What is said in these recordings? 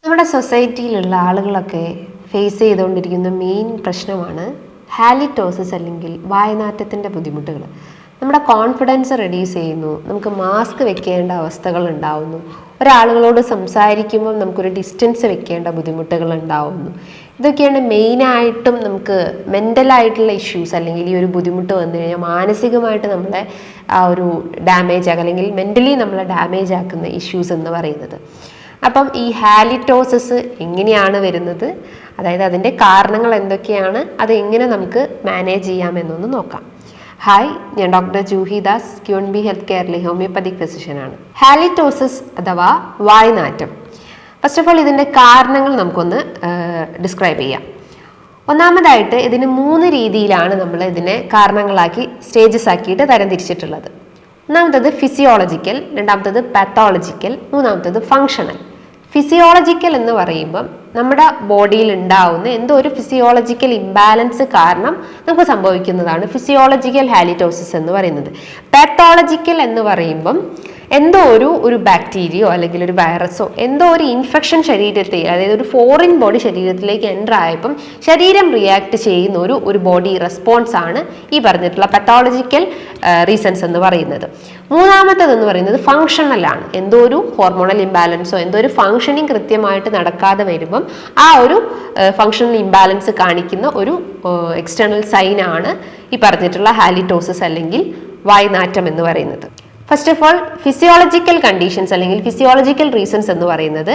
നമ്മുടെ സൊസൈറ്റിയിലുള്ള ആളുകളൊക്കെ ഫേസ് ചെയ്തുകൊണ്ടിരിക്കുന്ന മെയിൻ പ്രശ്നമാണ് ഹാലിറ്റോസിസ് അല്ലെങ്കിൽ വായനാറ്റത്തിൻ്റെ ബുദ്ധിമുട്ടുകൾ. നമ്മുടെ കോൺഫിഡൻസ് റെഡ്യൂസ് ചെയ്യുന്നു, നമുക്ക് മാസ്ക് വെക്കേണ്ട അവസ്ഥകൾ ഉണ്ടാവുന്നു, ഒരാളുകളോട് സംസാരിക്കുമ്പോൾ നമുക്കൊരു ഡിസ്റ്റൻസ് വെക്കേണ്ട ബുദ്ധിമുട്ടുകൾ ഉണ്ടാവുന്നു. ഇതൊക്കെയാണ് മെയിനായിട്ടും നമുക്ക് മെൻ്റലായിട്ടുള്ള ഇഷ്യൂസ് അല്ലെങ്കിൽ ഈ ഒരു ബുദ്ധിമുട്ട് വന്നു കഴിഞ്ഞാൽ മാനസികമായിട്ട് നമ്മളെ ആ ഒരു ഡാമേജ് ആക്കുക അല്ലെങ്കിൽ മെൻ്റലി നമ്മളെ ഡാമേജ് ആക്കുന്ന ഇഷ്യൂസ് എന്ന് പറയുന്നത്. അപ്പം ഈ ഹാലിറ്റോസിസ് എങ്ങനെയാണ് വരുന്നത്, അതായത് അതിൻ്റെ കാരണങ്ങൾ എന്തൊക്കെയാണ്, അത് എങ്ങനെ നമുക്ക് മാനേജ് ചെയ്യാമെന്നൊന്ന് നോക്കാം. ഹായ്, ഞാൻ doctor Juhi Das, QueenB health കെയറിലെ ഹോമിയോപ്പതിക് ഫിസിഷ്യനാണ്. ഹാലിറ്റോസിസ് അഥവാ വായ്നാറ്റം, ഫസ്റ്റ് ഓഫ് ഓൾ ഇതിൻ്റെ കാരണങ്ങൾ നമുക്കൊന്ന് ഡിസ്ക്രൈബ് ചെയ്യാം. ഒന്നാമതായിട്ട് ഇതിന് 3 രീതിയിലാണ് നമ്മൾ ഇതിനെ കാരണങ്ങളാക്കി സ്റ്റേജസ് ആക്കിയിട്ട് തരംതിരിച്ചിട്ടുള്ളത്. ഒന്നാമത്തത് ഫിസിയോളജിക്കൽ, രണ്ടാമത്തത് പാത്തോളജിക്കൽ, മൂന്നാമത്തത് ഫങ്ഷണൽ. ഫിസിയോളജിക്കൽ എന്ന് പറയുമ്പം നമ്മുടെ ബോഡിയിൽ ഉണ്ടാവുന്ന എന്തോ ഒരു ഫിസിയോളജിക്കൽ ഇംബാലൻസ് കാരണം നമുക്ക് സംഭവിക്കുന്നതാണ് ഫിസിയോളജിക്കൽ ഹാലിറ്റോസിസ് എന്ന് പറയുന്നത്. പാത്തോളജിക്കൽ എന്ന് പറയുമ്പം എന്തോ ഒരു ബാക്ടീരിയയോ അല്ലെങ്കിൽ ഒരു വൈറസോ എന്തോ ഒരു ഇൻഫെക്ഷൻ ശരീരത്തിൽ, അതായത് ഒരു ഫോറിൻ ബോഡി ശരീരത്തിലേക്ക് എൻ്റർ ആയപ്പം ശരീരം റിയാക്ട് ചെയ്യുന്ന ഒരു ബോഡി റെസ്പോൺസ് ആണ് ഈ പറഞ്ഞിട്ടുള്ള പാത്തോളജിക്കൽ റീസൺസ് എന്ന് പറയുന്നത്. മൂന്നാമത്തേതെന്ന് പറയുന്നത് ഫങ്ഷണൽ ആണ്. എന്തോ ഒരു ഹോർമോണൽ ഇംബാലൻസോ എന്തോ ഒരു ഫങ്ഷനിങ് കൃത്യമായിട്ട് നടക്കാതെ വരുമ്പം ആ ഒരു ഫങ്ഷണൽ ഇംബാലൻസ് കാണിക്കുന്ന ഒരു എക്സ്റ്റേണൽ സൈൻ ആണ് ഈ പറഞ്ഞിട്ടുള്ള ഹാലിറ്റോസിസ് അല്ലെങ്കിൽ വായ്നാറ്റം എന്ന് പറയുന്നത്. First of all physiological conditions അല്ലെങ്കിൽ ഫിസിയോളജിക്കൽ റീസൺസ് എന്ന് പറയുന്നത്,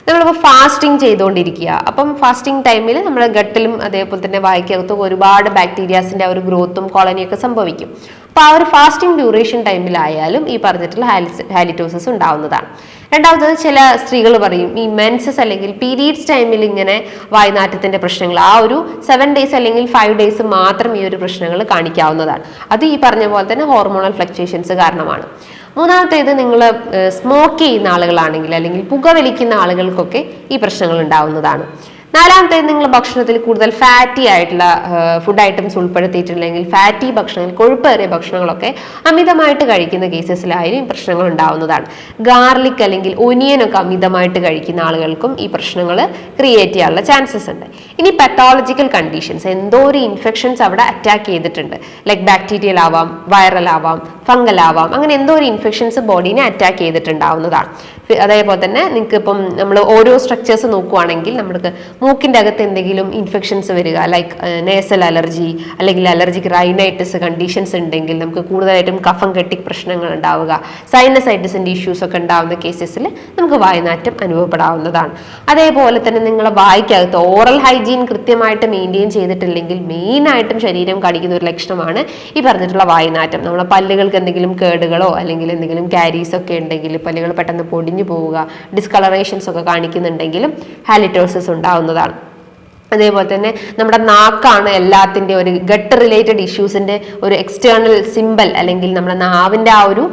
നമ്മളിപ്പോൾ ഫാസ്റ്റിംഗ് ചെയ്തുകൊണ്ടിരിക്കുക, അപ്പം ഫാസ്റ്റിംഗ് ടൈമിൽ നമ്മുടെ ഗട്ടിലും അതേപോലെ തന്നെ വായ്ക്കകത്തും ഒരുപാട് ബാക്ടീരിയാസിൻ്റെ ആ ഒരു ഗ്രോത്തും കോളനിയൊക്കെ സംഭവിക്കും. അപ്പോൾ ആ ഒരു ഫാസ്റ്റിംഗ് ഡ്യൂറേഷൻ ടൈമിലായാലും ഈ പറഞ്ഞിട്ടുള്ള ഹാലിറ്റോസിസ് ഉണ്ടാവുന്നതാണ്. രണ്ടാമത്തത്, ചില സ്ത്രീകൾ പറയും ഈ മെൻസസ് അല്ലെങ്കിൽ പീരീഡ്സ് ടൈമിൽ ഇങ്ങനെ വായ്നാറ്റത്തിൻ്റെ പ്രശ്നങ്ങൾ ആ ഒരു 7 ഡേയ്സ് അല്ലെങ്കിൽ 5 ഡേയ്സ് മാത്രം ഈ ഒരു പ്രശ്നങ്ങൾ കാണിക്കാവുന്നതാണ്. അത് ഈ പറഞ്ഞ പോലെ തന്നെ ഹോർമോണൽ ഫ്ലക്ച്വേഷൻസ് കാരണമാണ്. മൂന്നാമത്തേത്, നിങ്ങൾ സ്മോക്ക് ചെയ്യുന്ന ആളുകളാണെങ്കിൽ അല്ലെങ്കിൽ പുകവലിക്കുന്ന ആളുകൾക്കൊക്കെ ഈ പ്രശ്നങ്ങൾ ഉണ്ടാവുന്നതാണ്. നാലാമത്തേത്, നിങ്ങൾ ഭക്ഷണത്തിൽ കൂടുതൽ ഫാറ്റി ആയിട്ടുള്ള ഫുഡ് ഐറ്റംസ് ഉൾപ്പെടുത്തിയിട്ടുണ്ടെങ്കിൽ ഫാറ്റി ഭക്ഷണങ്ങൾ, കൊഴുപ്പേറിയ ഭക്ഷണങ്ങളൊക്കെ അമിതമായിട്ട് കഴിക്കുന്ന കേസസിലായാലും ഈ പ്രശ്നങ്ങൾ ഉണ്ടാവുന്നതാണ്. ഗാർലിക് അല്ലെങ്കിൽ ഒനിയനൊക്കെ അമിതമായിട്ട് കഴിക്കുന്ന ആളുകൾക്കും ഈ പ്രശ്നങ്ങൾ ക്രിയേറ്റ് ചെയ്യാനുള്ള ചാൻസസ് ഉണ്ട്. ഇനി പാത്തോളജിക്കൽ കണ്ടീഷൻസ്, എന്തോ ഒരു ഇൻഫെക്ഷൻസ് അവിടെ അറ്റാക്ക് ചെയ്തിട്ടുണ്ട്, ലൈക്ക് ബാക്ടീരിയൽ ആവാം, വൈറൽ ആവാം, ഫംഗൽ ആവാം, അങ്ങനെ എന്തോ ഒരു ഇൻഫെക്ഷൻസ് ബോഡീനെ അറ്റാക്ക് ചെയ്തിട്ടുണ്ടാവുന്നതാണ്. അതേപോലെ തന്നെ നിങ്ങൾക്ക് ഇപ്പം നമ്മൾ ഓരോ സ്ട്രക്ചേഴ്സ് നോക്കുവാണെങ്കിൽ നമുക്ക് മൂക്കിൻ്റെ അകത്ത് എന്തെങ്കിലും ഇൻഫെക്ഷൻസ് വരിക, ലൈക്ക് നേസൽ അലർജി അല്ലെങ്കിൽ അലർജിക് റൈനൈറ്റിസ് കണ്ടീഷൻസ് ഉണ്ടെങ്കിൽ നമുക്ക് കൂടുതലായിട്ടും കഫം കെട്ടി പ്രശ്നങ്ങൾ ഉണ്ടാവുക, സൈനസൈറ്റിസിൻ്റെ ഇഷ്യൂസ് ഒക്കെ ഉണ്ടാവുന്ന കേസസിൽ നമുക്ക് വായ്നാറ്റം അനുഭവപ്പെടാവുന്നതാണ്. അതേപോലെ തന്നെ നിങ്ങളെ വായ്ക്കകത്ത് ഓറൽ ഹൈജീൻ കൃത്യമായിട്ട് മെയിൻറ്റെയിൻ ചെയ്തിട്ടില്ലെങ്കിൽ മെയിനായിട്ടും ശരീരം കടിക്കുന്ന ഒരു ലക്ഷണമാണ് ഈ പറഞ്ഞിട്ടുള്ള വായ്നാറ്റം. നമ്മളെ പല്ലുകൾക്ക് എന്തെങ്കിലും കേടുകളോ അല്ലെങ്കിൽ എന്തെങ്കിലും ക്യാരീസ് ഒക്കെ ഉണ്ടെങ്കിൽ പല്ലുകൾ പെട്ടെന്ന് പൊടിഞ്ഞു പോവുക, ഡിസ്കളറേഷൻസ് ഒക്കെ കാണിക്കുന്നുണ്ടെങ്കിലും ഹാലിറ്റോസിസ് ഉണ്ടാവുന്നതാണ്. അതേപോലെ തന്നെ നമ്മുടെ നാക്കാണ് എല്ലാത്തിൻ്റെ ഒരു ഗട്ട് റിലേറ്റഡ് ഇഷ്യൂസിൻ്റെ ഒരു എക്സ്റ്റേണൽ സിമ്പൽ, അല്ലെങ്കിൽ നമ്മുടെ നാവിൻ്റെ ആ ഒരു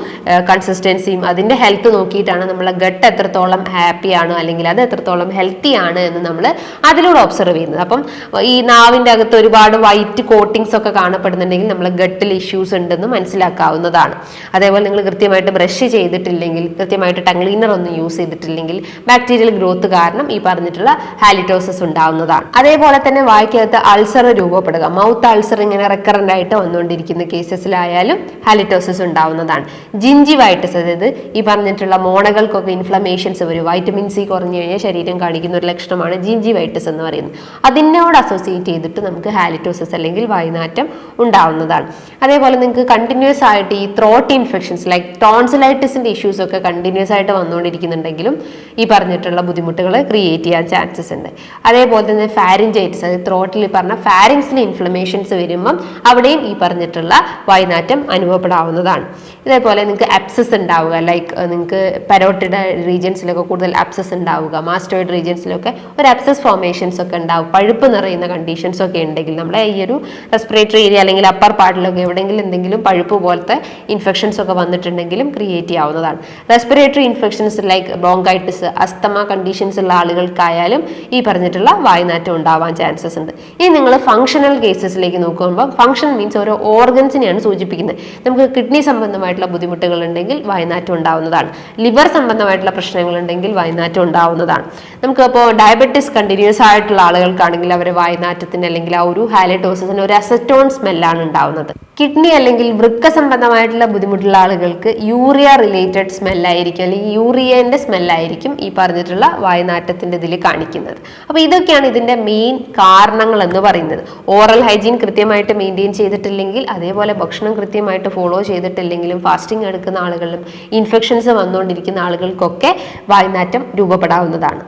കൺസിസ്റ്റൻസിയും അതിൻ്റെ ഹെൽത്ത് നോക്കിയിട്ടാണ് നമ്മളെ ഗട്ട് എത്രത്തോളം ഹാപ്പിയാണ് അല്ലെങ്കിൽ അത് എത്രത്തോളം ഹെൽത്തി ആണ് എന്ന് നമ്മൾ അതിലൂടെ ഒബ്സർവ് ചെയ്യുന്നത്. അപ്പം ഈ നാവിൻ്റെ അകത്ത് ഒരുപാട് വൈറ്റ് കോട്ടിങ്സ് ഒക്കെ കാണപ്പെടുന്നുണ്ടെങ്കിൽ നമ്മളെ ഗട്ടിൽ ഇഷ്യൂസ് ഉണ്ടെന്ന് മനസ്സിലാക്കാവുന്നതാണ്. അതേപോലെ നിങ്ങൾ കൃത്യമായിട്ട് ബ്രഷ് ചെയ്തിട്ടില്ലെങ്കിൽ, കൃത്യമായിട്ട് ടങ് ക്ലീനർ ഒന്നും യൂസ് ചെയ്തിട്ടില്ലെങ്കിൽ ബാക്ടീരിയൽ ഗ്രോത്ത് കാരണം ഈ പറഞ്ഞിട്ടുള്ള ഹാലിറ്റോസിസ് ഉണ്ടാവുന്നതാണ്. അതേപോലെ തന്നെ വായ്ക്കകത്ത് അൾസർ രൂപപ്പെടുക, മൗത്ത് അൾസർ ഇങ്ങനെ റെക്കറന്റ് ആയിട്ട് വന്നുകൊണ്ടിരിക്കുന്ന കേസസിലായാലും ഹാലിറ്റോസിസ് ഉണ്ടാവുന്നതാണ്. ജിഞ്ചിവൈറ്റിസ്, അതായത് ഈ പറഞ്ഞിട്ടുള്ള മോണകൾക്കൊക്കെ ഇൻഫ്ലമേഷൻസ് വരും, വൈറ്റമിൻ സി കുറഞ്ഞു കഴിഞ്ഞാൽ ശരീരം കാണിക്കുന്ന ഒരു ലക്ഷണമാണ് ജിഞ്ചിവൈറ്റിസ് എന്ന് പറയുന്നത്. അതിനോട് അസോസിയേറ്റ് ചെയ്തിട്ട് നമുക്ക് ഹാലിറ്റോസിസ് അല്ലെങ്കിൽ വായ്നാറ്റം ഉണ്ടാവുന്നതാണ്. അതേപോലെ നിങ്ങൾക്ക് കണ്ടിന്യൂസ് ആയിട്ട് ഈ ത്രോട്ട് ഇൻഫെക്ഷൻസ് ലൈക്ക് ടോൺസിലൈറ്റിസിന്റെ ഇഷ്യൂസ് ഒക്കെ കണ്ടിന്യൂസ് ആയിട്ട് വന്നുകൊണ്ടിരിക്കുന്നുണ്ടെങ്കിലും ഈ പറഞ്ഞിട്ടുള്ള ബുദ്ധിമുട്ടുകൾ ക്രിയേറ്റ് ചെയ്യാൻ ചാൻസസ് ഉണ്ട്. അതേപോലെ തന്നെ ഫാരിഞ്ചൈറ്റിസ്, അതായത് ത്രോട്ടിൽ പറഞ്ഞ ഫാരിങ്സിൽ ഇൻഫ്ലമേഷൻസ് വരുമ്പം അവിടെയും ഈ പറഞ്ഞിട്ടുള്ള വായ്നാറ്റം അനുഭവപ്പെടാവുന്നതാണ്. ഇതേപോലെ നിങ്ങൾക്ക് അബ്സസ് ഉണ്ടാവുക, ലൈക്ക് നിങ്ങൾക്ക് പരോട്ടിഡ് റീജിയൻസിലൊക്കെ കൂടുതൽ അബ്സസ് ഉണ്ടാവുക, മാസ്റ്റോയിഡ് റീജിയൻസിലൊക്കെ ഒരു അബ്സസ് ഫോർമേഷൻസ് ഒക്കെ ഉണ്ടാവും, പഴുപ്പ് നിറയുന്ന കണ്ടീഷൻസ് ഒക്കെ ഉണ്ടെങ്കിൽ നമ്മുടെ ഈ ഒരു റെസ്പിറേറ്ററി ഏരിയ അല്ലെങ്കിൽ അപ്പർ പാർട്ടിലൊക്കെ എവിടെയെങ്കിലും എന്തെങ്കിലും പഴുപ്പ് പോലത്തെ ഇൻഫെക്ഷൻസ് ഒക്കെ വന്നിട്ടുണ്ടെങ്കിലും ക്രിയേറ്റ് ചെയ്യാവുന്നതാണ്. Respiratory infections like bronchitis, അസ്തമ conditions ഉള്ള ആളുകൾക്കായാലും ഈ പറഞ്ഞിട്ടുള്ള വായ്നാറ്റം ഉണ്ടാവാൻ ചാൻസസ് ഉണ്ട്. ഇനി നിങ്ങൾ ഫങ്ഷണൽ കേസസിലേക്ക് നോക്കുമ്പോൾ ഫങ്ഷൻ മീൻസ് ഓരോ ഓർഗൻസിനെയാണ് സൂചിപ്പിക്കുന്നത്. നമുക്ക് കിഡ്നി സംബന്ധമായിട്ടുള്ള ബുദ്ധിമുട്ടുകൾ ഉണ്ടെങ്കിൽ വായുനാറ്റം ഉണ്ടാവുന്നതാണ്. ലിവർ സംബന്ധമായിട്ടുള്ള പ്രശ്നങ്ങൾ ഉണ്ടെങ്കിൽ വായുനാറ്റം ഉണ്ടാവുന്നതാണ്. നമുക്കപ്പോൾ ഡയബറ്റിസ് കണ്ടിന്യൂസ് ആയിട്ടുള്ള ആളുകൾക്കാണെങ്കിൽ അവരെ വായുനാറ്റത്തിന് അല്ലെങ്കിൽ ആ ഒരു ഹാലിഡോസിന് ഒരു അസറ്റോൺ സ്മെല്ലാണ് ഉണ്ടാവുന്നത്. കിഡ്നി അല്ലെങ്കിൽ വൃക്ക സംബന്ധമായിട്ടുള്ള ബുദ്ധിമുട്ടുള്ള ആളുകൾക്ക് യൂറിയ റിലേറ്റഡ് സ്മെല്ലായിരിക്കും, അല്ലെങ്കിൽ യൂറിയന്റെ സ്മെല്ലായിരിക്കും ഈ പറഞ്ഞിട്ടുള്ള വായുനാറ്റത്തിന്റെ ഇതിൽ കാണിക്കുന്നത്. അപ്പോൾ ഇതൊക്കെയാണ് ഇതിന്റെ മെയിൻ കാരണങ്ങൾ എന്ന് പറയുന്നത്. ഓറൽ ഹൈജീൻ കൃത്യമായിട്ട് മെയിൻറ്റെയിൻ ചെയ്തിട്ടില്ലെങ്കിൽ, അതേപോലെ ഭക്ഷണം കൃത്യമായിട്ട് ഫോളോ ചെയ്തിട്ടില്ലെങ്കിലും, ഫാസ്റ്റിംഗ് എടുക്കുന്ന ആളുകളിലും ഇൻഫെക്ഷൻസ് വന്നുകൊണ്ടിരിക്കുന്ന ആളുകൾക്കൊക്കെ വായുനാറ്റം രൂപപ്പെടാവുന്നതാണ്.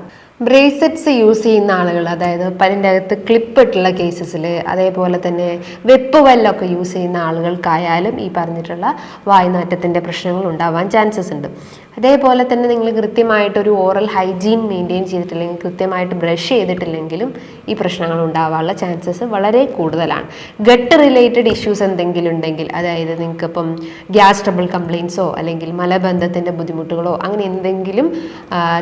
ബ്രേസറ്റ്സ് യൂസ് ചെയ്യുന്ന ആളുകൾ, അതായത് അതിൻ്റെ അകത്ത് ക്ലിപ്പ് ഇട്ടുള്ള കേസസിൽ, അതേപോലെ തന്നെ വെപ്പ് വല്ലൊക്കെ യൂസ് ചെയ്യുന്ന ആളുകൾക്കായാലും ഈ പറഞ്ഞിട്ടുള്ള വായുനാറ്റത്തിൻ്റെ പ്രശ്നങ്ങൾ ഉണ്ടാവാൻ ചാൻസസ് ഉണ്ട്. അതേപോലെ തന്നെ നിങ്ങൾ കൃത്യമായിട്ടൊരു ഓറൽ ഹൈജീൻ മെയിൻറ്റെയിൻ ചെയ്തിട്ടില്ലെങ്കിൽ, കൃത്യമായിട്ട് ബ്രഷ് ചെയ്തിട്ടില്ലെങ്കിലും ഈ പ്രശ്നങ്ങൾ ഉണ്ടാവാനുള്ള ചാൻസസ് വളരെ കൂടുതലാണ്. ഗട്ട് റിലേറ്റഡ് ഇഷ്യൂസ് എന്തെങ്കിലും ഉണ്ടെങ്കിൽ, അതായത് നിങ്ങൾക്കിപ്പം ഗ്യാസ് ട്രബിൾ കംപ്ലയിൻസോ അല്ലെങ്കിൽ മലബന്ധത്തിൻ്റെ ബുദ്ധിമുട്ടുകളോ അങ്ങനെ എന്തെങ്കിലും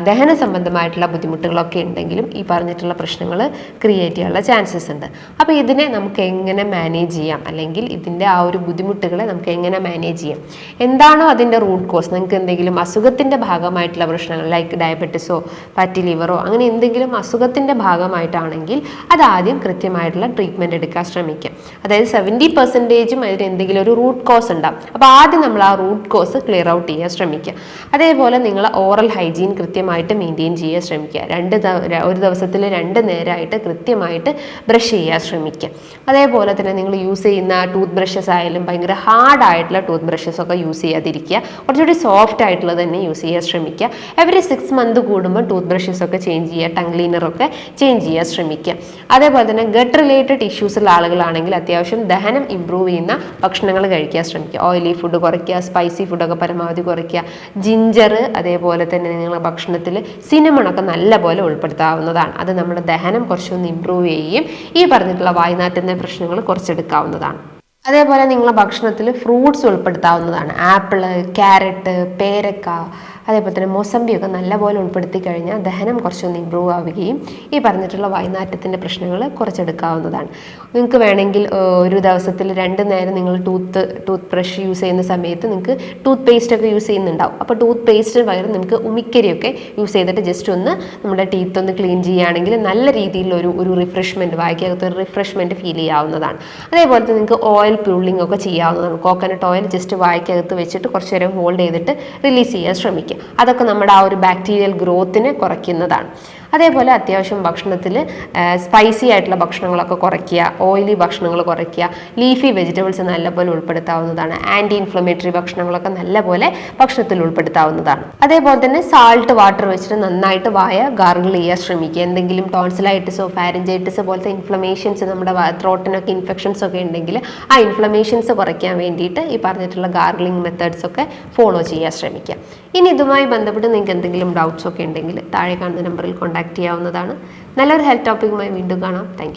ദഹന സംബന്ധമായിട്ടുള്ള ബുദ്ധിമുട്ടുകളൊക്കെ ഉണ്ടെങ്കിലും ഈ പറഞ്ഞിട്ടുള്ള പ്രശ്നങ്ങൾ ക്രിയേറ്റ് ചെയ്യാനുള്ള ചാൻസസ് ഉണ്ട്. അപ്പോൾ ഇതിനെ നമുക്ക് എങ്ങനെ മാനേജ് ചെയ്യാം, അല്ലെങ്കിൽ ഇതിൻ്റെ ആ ഒരു ബുദ്ധിമുട്ടുകളെ നമുക്ക് എങ്ങനെ മാനേജ് ചെയ്യാം, എന്താണോ അതിൻ്റെ റൂട്ട് കോസ്, നിങ്ങൾക്ക് എന്തെങ്കിലും അസുഖത്തിൻ്റെ ഭാഗമായിട്ടുള്ള പ്രശ്നങ്ങൾ ലൈക്ക് ഡയബറ്റിസോ ഫാറ്റി ലിവറോ അങ്ങനെ എന്തെങ്കിലും അസുഖത്തിൻ്റെ ഭാഗമായിട്ടാണെങ്കിൽ അതാദ്യം കൃത്യമായിട്ടുള്ള ട്രീറ്റ്മെൻറ്റ് എടുക്കാൻ ശ്രമിക്കാം. അതായത് 70% അതിന് എന്തെങ്കിലും ഒരു റൂട്ട് കോസ് ഉണ്ടാവും. അപ്പോൾ ആദ്യം നമ്മൾ ആ റൂട്ട് കോസ് ക്ലിയർ ഔട്ട് ചെയ്യാൻ ശ്രമിക്കുക. അതേപോലെ നിങ്ങൾ ഓറൽ ഹൈജീൻ കൃത്യമായിട്ട് മെയിൻറ്റെയിൻ ചെയ്യാൻ ശ്രമിക്കുക. ഒരു ദിവസത്തിൽ 2 നേരമായിട്ട് കൃത്യമായിട്ട് ബ്രഷ് ചെയ്യാൻ ശ്രമിക്കുക. അതേപോലെ തന്നെ നിങ്ങൾ യൂസ് ചെയ്യുന്ന ടൂത്ത് ബ്രഷസ് ആയാലും ഭയങ്കര ഹാർഡായിട്ടുള്ള ടൂത്ത് ബ്രഷസ് ഒക്കെ യൂസ് ചെയ്യാതിരിക്കുക. കുറച്ചുകൂടി സോഫ്റ്റ് ആയിട്ടുള്ളത് തന്നെ യൂസ് ചെയ്യാൻ ശ്രമിക്കുക. എവറി 6 മന്ത് കൂടുമ്പോൾ ടൂത്ത് ബ്രഷസ് ഒക്കെ ചേഞ്ച് ചെയ്യുക, ടങ് ക്ലീനറൊക്കെ ചേഞ്ച് ചെയ്യാൻ ശ്രമിക്കുക. അതേപോലെ തന്നെ ഗട്ട് റിലേറ്റഡ് ഇഷ്യൂസ് ഉള്ള ആളുകളാണെങ്കിൽ അത്യാവശ്യം ദഹനം ഇമ്പ്രൂവ് ചെയ്യുന്ന ഭക്ഷണങ്ങൾ കഴിക്കാൻ ശ്രമിക്കുക. ഓയിലി ഫുഡ് കുറയ്ക്കുക, സ്പൈസി ഫുഡൊക്കെ പരമാവധി കുറയ്ക്കുക. ജിഞ്ചർ, അതേപോലെ തന്നെ നിങ്ങളുടെ ഭക്ഷണത്തിൽ സിനമണൊക്കെ നല്ലപോലെ ഉൾപ്പെടുത്താവുന്നതാണ്. അത് നമ്മുടെ ദഹനം കുറച്ചൊന്ന് ഇമ്പ്രൂവ് ചെയ്യുകയും ഈ പറഞ്ഞിട്ടുള്ള വായുനാറ്റത്തിൻ്റെ പ്രശ്നങ്ങൾ കുറച്ചെടുക്കാവുന്നതാണ്. അതേപോലെ നിങ്ങളുടെ ഭക്ഷണത്തിൽ ഫ്രൂട്ട്സ് ഉൾപ്പെടുത്താവുന്നതാണ്. ആപ്പിള്, ക്യാരറ്റ്, പേരക്ക, അതേപോലെ തന്നെ മൊസമ്പിയൊക്കെ നല്ലപോലെ ഉൾപ്പെടുത്തി കഴിഞ്ഞാൽ ദഹനം കുറച്ചൊന്ന് ഇമ്പ്രൂവ് ആവുകയും ഈ പറഞ്ഞിട്ടുള്ള വായുനാറ്റത്തിൻ്റെ പ്രശ്നങ്ങൾ കുറച്ചെടുക്കാവുന്നതാണ്. നിങ്ങൾക്ക് വേണമെങ്കിൽ ഒരു ദിവസത്തിൽ 2 നേരം നിങ്ങൾ ടൂത്ത് ബ്രഷ് യൂസ് ചെയ്യുന്ന സമയത്ത് നിങ്ങൾക്ക് ടൂത്ത് പേസ്റ്റ് ഒക്കെ യൂസ് ചെയ്യുന്നുണ്ടാവും. അപ്പോൾ ടൂത്ത് പേസ്റ്റിന് പകരം നിങ്ങൾക്ക് ഉമിക്കരിയൊക്കെ യൂസ് ചെയ്തിട്ട് ജസ്റ്റ് ഒന്ന് നമ്മുടെ ടീത്ത് ഒന്ന് ക്ലീൻ ചെയ്യുകയാണെങ്കിൽ നല്ല രീതിയിലുള്ള ഒരു റിഫ്രഷ്മെൻറ്റ്, വായിക്കകത്ത് ഒരു റിഫ്രഷ്മെൻറ്റ് ഫീൽ ചെയ്യാവുന്നതാണ്. അതേപോലെ തന്നെ നിങ്ങൾക്ക് ഓയിൽ പ്യൂളിംഗ് ഒക്കെ ചെയ്യാവുന്നതാണ്. കോക്കനട്ട് ഓയിൽ ജസ്റ്റ് വായിക്കകത്ത് വെച്ചിട്ട് കുറച്ച് നേരം ഹോൾഡ് ചെയ്തിട്ട് റിലീസ് ചെയ്യാൻ ശ്രമിക്കുക. അതൊക്കെ നമ്മുടെ ആ ഒരു ബാക്ടീരിയൽ ഗ്രോത്തിനെ കുറയ്ക്കുന്നതാണ്. അതേപോലെ അത്യാവശ്യം ഭക്ഷണത്തിൽ സ്പൈസി ആയിട്ടുള്ള ഭക്ഷണങ്ങളൊക്കെ കുറയ്ക്കുക, ഓയിലി ഭക്ഷണങ്ങൾ കുറയ്ക്കുക, ലീഫി വെജിറ്റബിൾസ് നല്ലപോലെ ഉൾപ്പെടുത്താവുന്നതാണ്. ആൻറ്റി ഇൻഫ്ലമേറ്ററി ഭക്ഷണങ്ങളൊക്കെ നല്ലപോലെ ഭക്ഷണത്തിൽ ഉൾപ്പെടുത്താവുന്നതാണ്. അതേപോലെ തന്നെ സാൾട്ട് വാട്ടർ വെച്ചിട്ട് നന്നായിട്ട് വായ ഗാർഗിൾ ചെയ്യാൻ ശ്രമിക്കുക. എന്തെങ്കിലും ടോൺസിലൈറ്റിസോ ഫാരിഞ്ചൈറ്റിസ് പോലത്തെ ഇൻഫ്ലമേഷൻസ്, നമ്മുടെ ത്രോട്ടിനൊക്കെ ഇൻഫെക്ഷൻസ് ഒക്കെ ഉണ്ടെങ്കിൽ ആ ഇൻഫ്ലമേഷൻസ് കുറയ്ക്കാൻ വേണ്ടിയിട്ട് ഈ പറഞ്ഞിട്ടുള്ള ഗാർഗിളിംഗ് മെത്തേഡ്സ് ഒക്കെ ഫോളോ ചെയ്യാൻ ശ്രമിക്കുക. ഇനി ഇതുമായി ബന്ധപ്പെട്ട് നിങ്ങൾക്ക് എന്തെങ്കിലും ഡൗട്ട്സ് ഒക്കെ ഉണ്ടെങ്കിൽ താഴെ കാണുന്ന നമ്പറിൽ കോൺടാക്ട് ചെയ്യാവുന്നതാണ്. നല്ലൊരു ഹെൽത്ത് ടോപ്പിക്കുമായി വീണ്ടും കാണാം. Thank you.